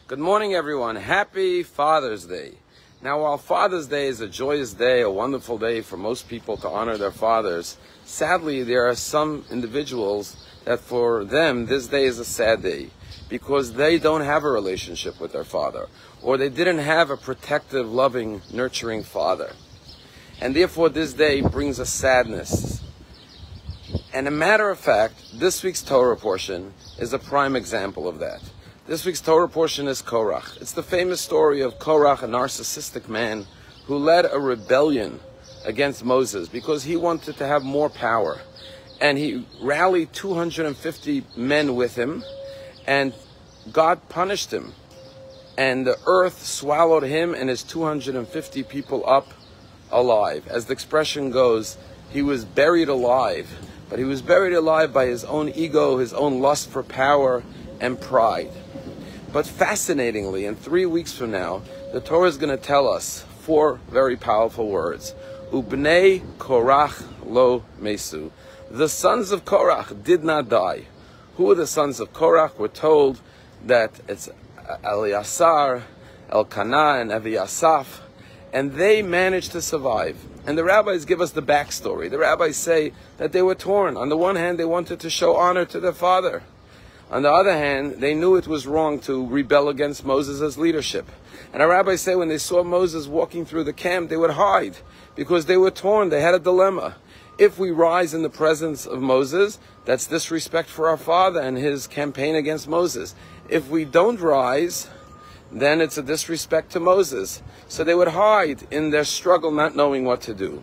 Good morning, everyone. Happy Father's Day. Now, while Father's Day is a joyous day, a wonderful day for most people to honor their fathers, sadly, there are some individuals that for them, this day is a sad day because they don't have a relationship with their father, or they didn't have a protective, loving, nurturing father. And therefore, this day brings a sadness. And a matter of fact, this week's Torah portion is a prime example of that. This week's Torah portion is Korach. It's the famous story of Korach, a narcissistic man who led a rebellion against Moses because he wanted to have more power. And he rallied 250 men with him, and God punished him. And the earth swallowed him and his 250 people up alive. As the expression goes, he was buried alive. But he was buried alive by his own ego, his own lust for power and pride. But fascinatingly, in 3 weeks from now, the Torah is going to tell us 4 very powerful words. Ubnei Korach lo mesu. The sons of Korach did not die. Who are the sons of Korach? We're told that it's Eleazar, Elkanah, and Aviasaph, and they managed to survive. And the rabbis give us the backstory. The rabbis say that they were torn. On the one hand, they wanted to show honor to their father. On the other hand, they knew it was wrong to rebel against Moses' leadership. And our rabbis say when they saw Moses walking through the camp, they would hide because they were torn. They had a dilemma. If we rise in the presence of Moses, that's disrespect for our father and his campaign against Moses. If we don't rise, then it's a disrespect to Moses. So they would hide in their struggle, not knowing what to do.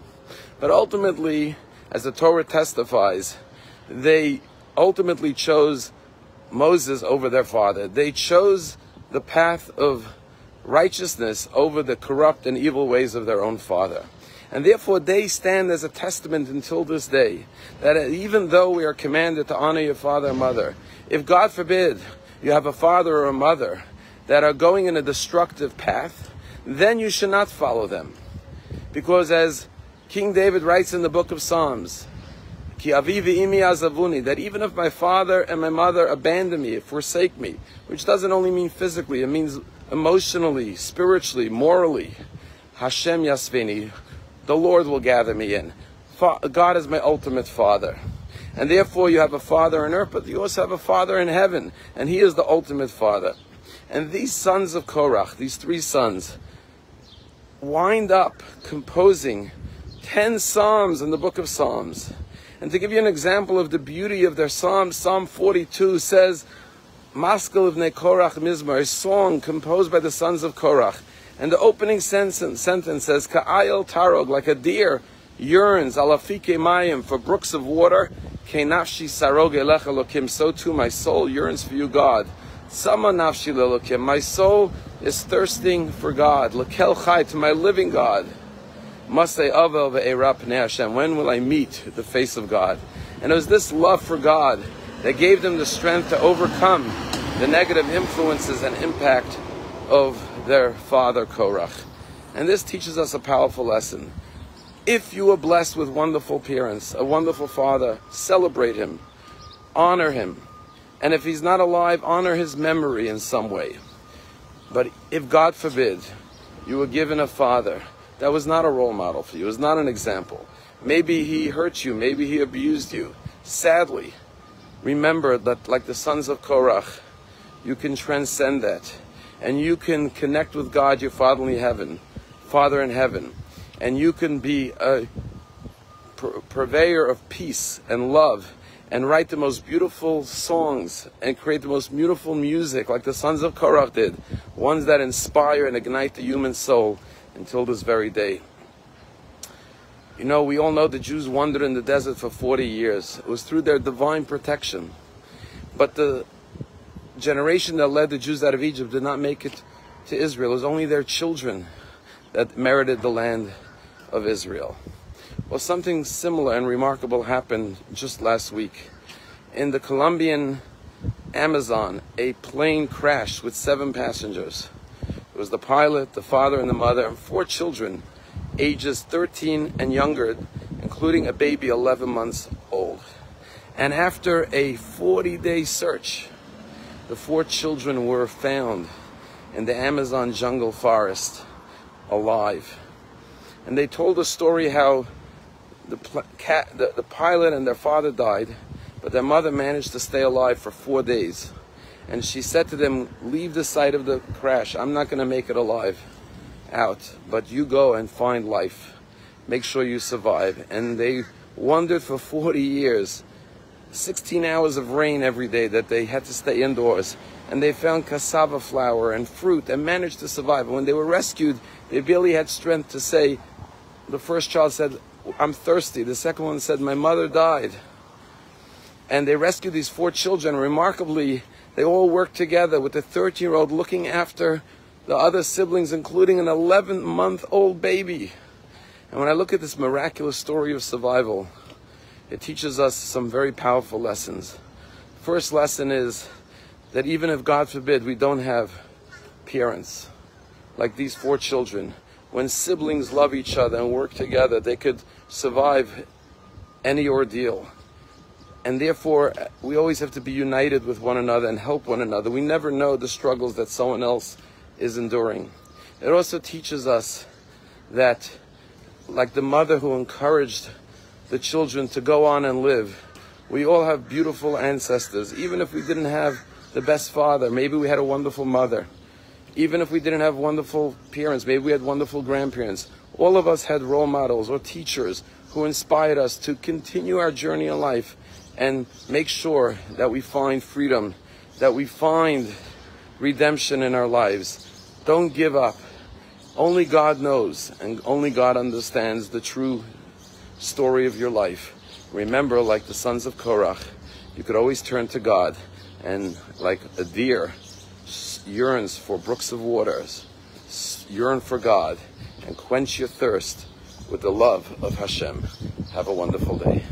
But ultimately, as the Torah testifies, they ultimately chose Moses over their father. They chose the path of righteousness over the corrupt and evil ways of their own father. And therefore they stand as a testament until this day that even though we are commanded to honor your father and mother, if God forbid you have a father or a mother that are going in a destructive path, then you should not follow them. Because as King David writes in the book of Psalms, Ki avi ve'imi azavuni, that even if my father and my mother abandon me, forsake me, which doesn't only mean physically, it means emotionally, spiritually, morally, Hashem yasveni, the Lord will gather me in. God is my ultimate father. And therefore you have a father on earth, but you also have a father in heaven, and he is the ultimate father. And these sons of Korach, these 3 sons, wind up composing 10 psalms in the book of Psalms. And to give you an example of the beauty of their psalms, Psalm 42 says, Maskil of Korach Mizmar, a song composed by the sons of Korach. And the opening sentence says, Ka'ayel tarog, like a deer yearns, alafike mayim, for brooks of water, Kenafshi sarog elecha lokim, so too my soul yearns for you, God. Sama nafshi lelokim, my soul is thirsting for God. Lekel chai, to my living God. Masei avel ve'era pnei Hashem, when will I meet the face of God? And it was this love for God that gave them the strength to overcome the negative influences and impact of their father Korach. And this teaches us a powerful lesson. If you are blessed with wonderful parents, a wonderful father, celebrate him, honor him. And if he's not alive, honor his memory in some way. But if, God forbid, you were given a father that was not a role model for you, was not an example, maybe he hurt you, maybe he abused you, sadly, remember that like the sons of Korach, you can transcend that. And you can connect with God, your Father in heaven. And you can be a purveyor of peace and love and write the most beautiful songs and create the most beautiful music like the sons of Korach did, ones that inspire and ignite the human soul until this very day. You know, we all know the Jews wandered in the desert for 40 years. It was through their divine protection. But the generation that led the Jews out of Egypt did not make it to Israel. It was only their children that merited the land of Israel. Well, something similar and remarkable happened just last week. In the Colombian Amazon, a plane crashed with 7 passengers. It was the pilot, the father and the mother, and 4 children, ages 13 and younger, including a baby 11 months old. And after a 40-day search, the 4 children were found in the Amazon jungle forest, alive. And they told a story how the pilot and their father died, but their mother managed to stay alive for 4 days. And she said to them, leave the site of the crash. I'm not going to make it alive out, but you go and find life. Make sure you survive. And they wandered for 40 years, 16 hours of rain every day that they had to stay indoors. And they found cassava flour and fruit and managed to survive. And when they were rescued, they barely had strength to say, the first child said, I'm thirsty. The second one said, my mother died. And they rescued these 4 children. Remarkably, they all worked together with the 13-year-old looking after the other siblings, including an 11-month-old baby. And when I look at this miraculous story of survival, it teaches us some very powerful lessons. First lesson is that even if, God forbid, we don't have parents, like these 4 children, when siblings love each other and work together, they could survive any ordeal. And therefore, we always have to be united with one another and help one another. We never know the struggles that someone else is enduring. It also teaches us that, like the mother who encouraged the children to go on and live, we all have beautiful ancestors. Even if we didn't have the best father, maybe we had a wonderful mother. Even if we didn't have wonderful parents, maybe we had wonderful grandparents. All of us had role models or teachers who inspired us to continue our journey in life and make sure that we find freedom, that we find redemption in our lives. Don't give up. Only God knows and only God understands the true story of your life. Remember, like the sons of Korah, you could always turn to God, and like a deer yearns for brooks of waters, yearn for God, and quench your thirst with the love of Hashem. Have a wonderful day.